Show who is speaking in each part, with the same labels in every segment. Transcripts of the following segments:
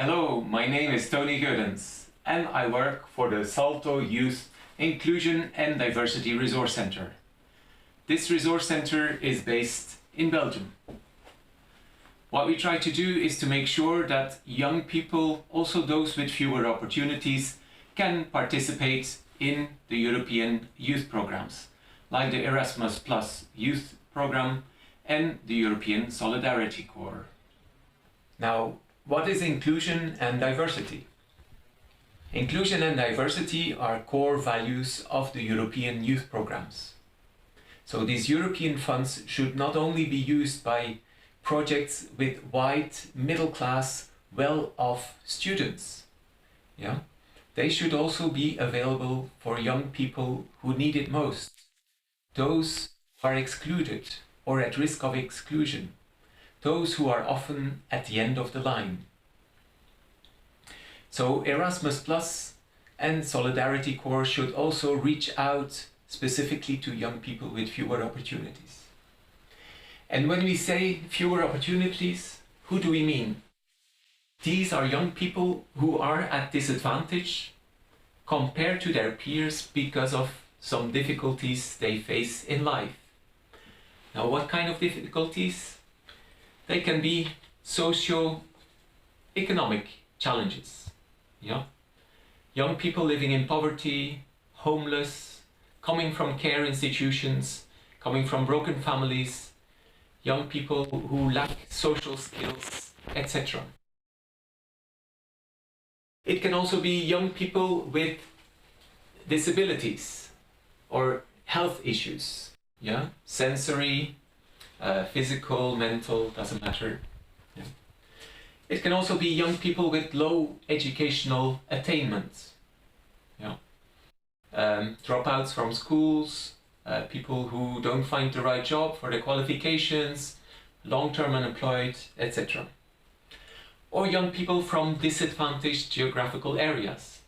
Speaker 1: Hello, my name is Tony Geudens and I work for the Salto Youth Inclusion and Diversity Resource Center. This resource center is based in Belgium. What we try to do is to make sure that young people, also those with fewer opportunities, can participate in the European youth programs, like the Erasmus Plus youth program and the European Solidarity Corps. Now, what is inclusion and diversity? Inclusion and diversity are core values of the European youth programs. So these European funds should not only be used by projects with white, middle-class, well-off students. They should also be available for young people who need it most, those who are excluded or at risk of exclusion, those who are often at the end of the line. So Erasmus Plus and Solidarity Corps should also reach out specifically to young people with fewer opportunities. And when we say fewer opportunities, who do we mean? These are young people who are at disadvantage compared to their peers because of some difficulties they face in life. Now, what kind of difficulties? They can be socio-economic challenges. Young people living in poverty, homeless, coming from care institutions, coming from broken families, young people who lack social skills, etc. It can also be young people with disabilities or health issues, sensory, physical, mental, doesn't matter. It can also be young people with low educational attainment, dropouts from schools, people who don't find the right job for their qualifications, long-term unemployed, etc. Or young people from disadvantaged geographical areas.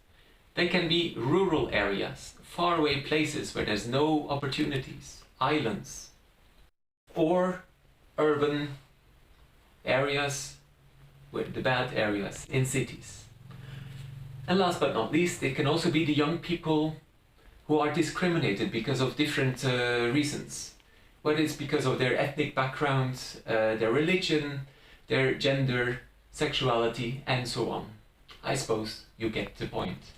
Speaker 1: They can be rural areas, faraway places where there's no opportunities, islands, or urban areas, with the bad areas in cities. And last but not least, they can also be the young people who are discriminated because of different reasons, whether it's because of their ethnic background, their religion, their gender, sexuality, and so on. I suppose you get the point.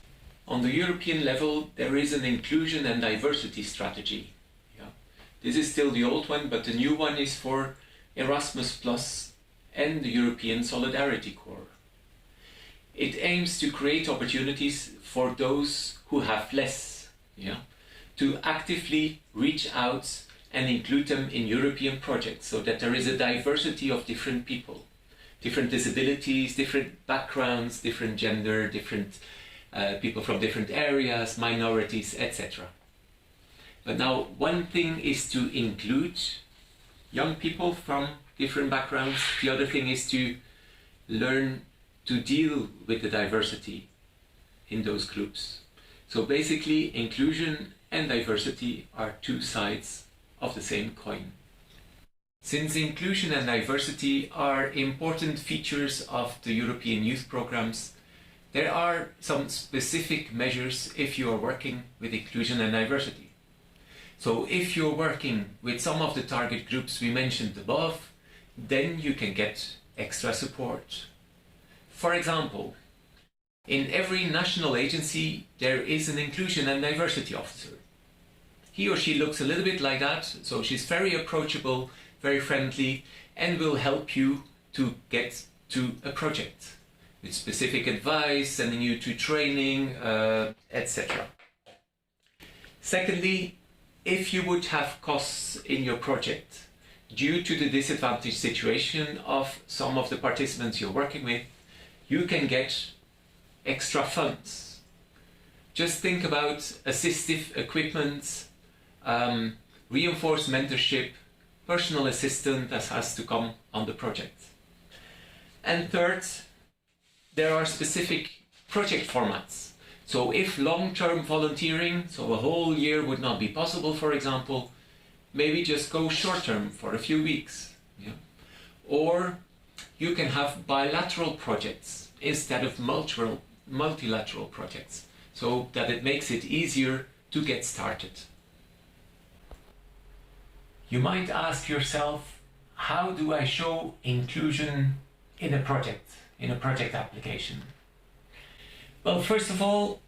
Speaker 1: On the European level, there is an inclusion and diversity strategy. This is still the old one, but the new one is for Erasmus Plus and the European Solidarity Corps. It aims to create opportunities for those who have less, to actively reach out and include them in European projects so that there is a diversity of different people, different disabilities, different backgrounds, different gender, different people from different areas, minorities, etc. But now, one thing is to include young people from different backgrounds. The other thing is to learn to deal with the diversity in those groups. So basically, inclusion and diversity are two sides of the same coin. Since inclusion and diversity are important features of the European youth programs, there are some specific measures if you are working with inclusion and diversity. So if you're working with some of the target groups we mentioned above, then you can get extra support. For example, in every national agency there is an inclusion and diversity officer. He or she looks a little bit like that, so she's very approachable, very friendly, and will help you to get to a project with specific advice, sending you to training, etc. Secondly, if you would have costs in your project due to the disadvantaged situation of some of the participants you're working with, you can get extra funds. Just think about assistive equipment, reinforced mentorship, personal assistant that has to come on the project. And third, there are specific project formats. So if long-term volunteering, so a whole year would not be possible, for example, maybe just go short-term for a few weeks. Or you can have bilateral projects is that of multilateral projects, so that it makes it easier to get started. You might ask yourself, how do I show inclusion in a project application? Well, first of all,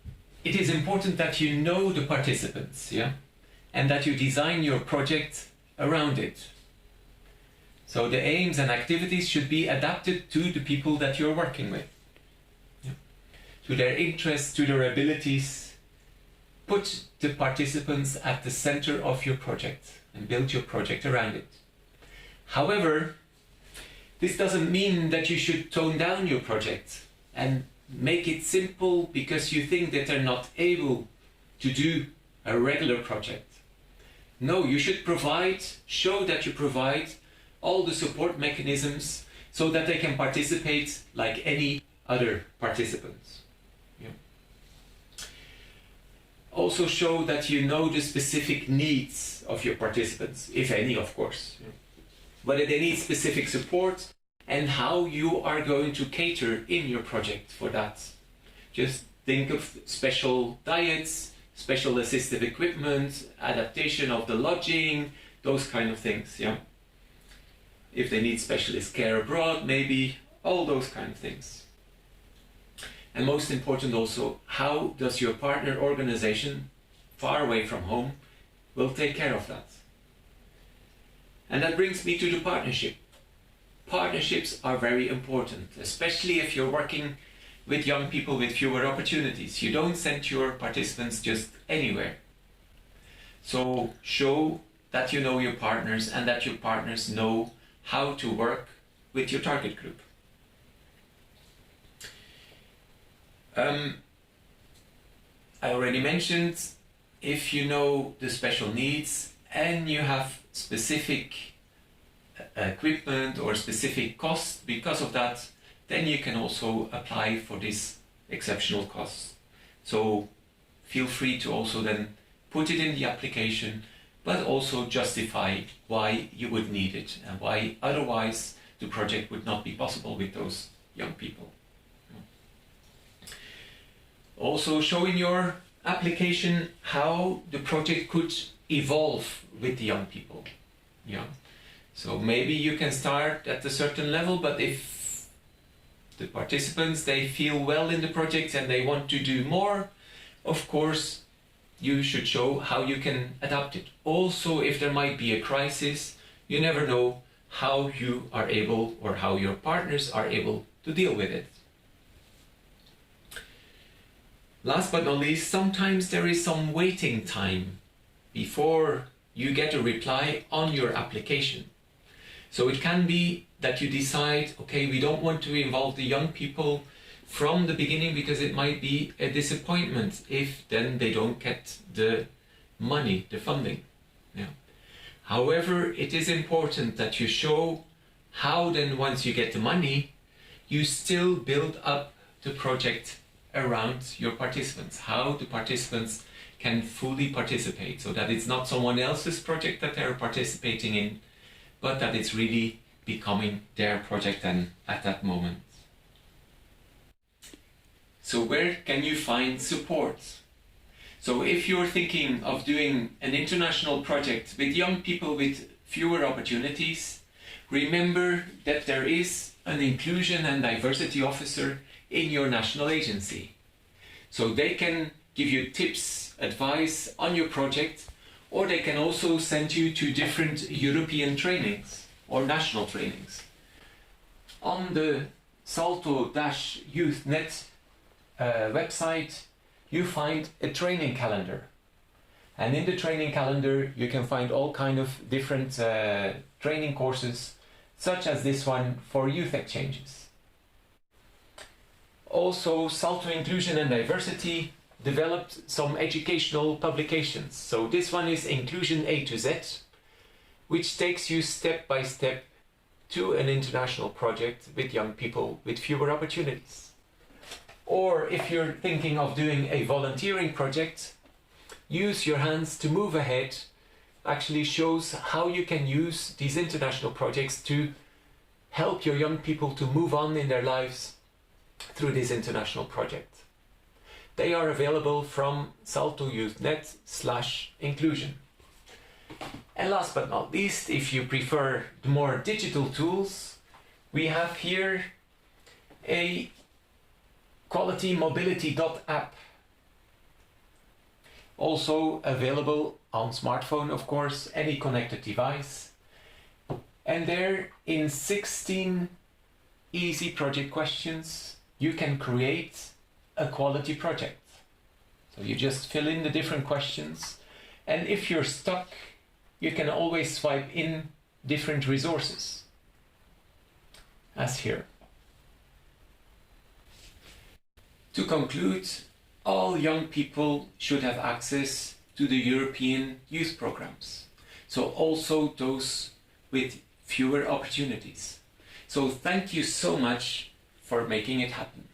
Speaker 1: it is important that you know the participants, yeah? And that you design your project around it. So the aims and activities should be adapted to the people that you're working with, yeah? To their interests, to their abilities. Put the participants at the center of your project and build your project around it. However, this doesn't mean that you should tone down your project and make it simple because you think that they're not able to do a regular project. No, you should show that you provide all the support mechanisms so that they can participate like any other participants. Yeah. Also show that you know the specific needs of your participants, if any, of course. Yeah. Whether they need specific support and how you are going to cater in your project for that. Just think of special diets, special assistive equipment, adaptation of the lodging, those kind of things, yeah. If they need specialist care abroad, maybe, all those kind of things. And most important also, how does your partner organization, far away from home, will take care of that? And that brings me to the partnership. Partnerships are very important, especially if you're working with young people with fewer opportunities. You don't send your participants just anywhere. So show that you know your partners and that your partners know how to work with your target group. I already mentioned, if you know the special needs and you have specific equipment or specific costs because of that, then you can also apply for this exceptional costs. So feel free to also then put it in the application, but also justify why you would need it and why otherwise the project would not be possible with those young people. Also show in your application how the project could evolve with the young people. Yeah. So maybe you can start at a certain level, but if the participants, they feel well in the project and they want to do more, of course, you should show how you can adapt it. Also, if there might be a crisis, you never know how you are able or how your partners are able to deal with it. Last but not least, sometimes there is some waiting time before you get a reply on your application. So it can be that you decide, okay, we don't want to involve the young people from the beginning because it might be a disappointment if then they don't get the money, the funding. Yeah. However, it is important that you show how then once you get the money, you still build up the project around your participants, how the participants can fully participate, so that it's not someone else's project that they're participating in, but that it's really becoming their project then at that moment. So where can you find support? So if you're thinking of doing an international project with young people with fewer opportunities, remember that there is an inclusion and diversity officer in your national agency. So they can give you tips, advice on your project, or they can also send you to different European trainings or national trainings. On the Salto-YouthNet website, you find a training calendar. And in the training calendar, you can find all kind of different training courses, such as this one for youth exchanges. Also, Salto Inclusion and Diversity developed some educational publications. So this one is Inclusion A to Z, which takes you step by step to an international project with young people with fewer opportunities. Or if you're thinking of doing a volunteering project, Use Your Hands to Move Ahead actually shows how you can use these international projects to help your young people to move on in their lives through this international project. They are available from Salto YouthNet/inclusion. And last but not least, if you prefer the more digital tools, we have here a qualitymobility.app, also available on smartphone, of course, any connected device. And there, in 16 easy project questions, you can create a quality project. So you just fill in the different questions, and if you're stuck, you can always swipe in different resources, as here. To conclude, all young people should have access to the European youth programs, so also those with fewer opportunities. So thank you so much for making it happen.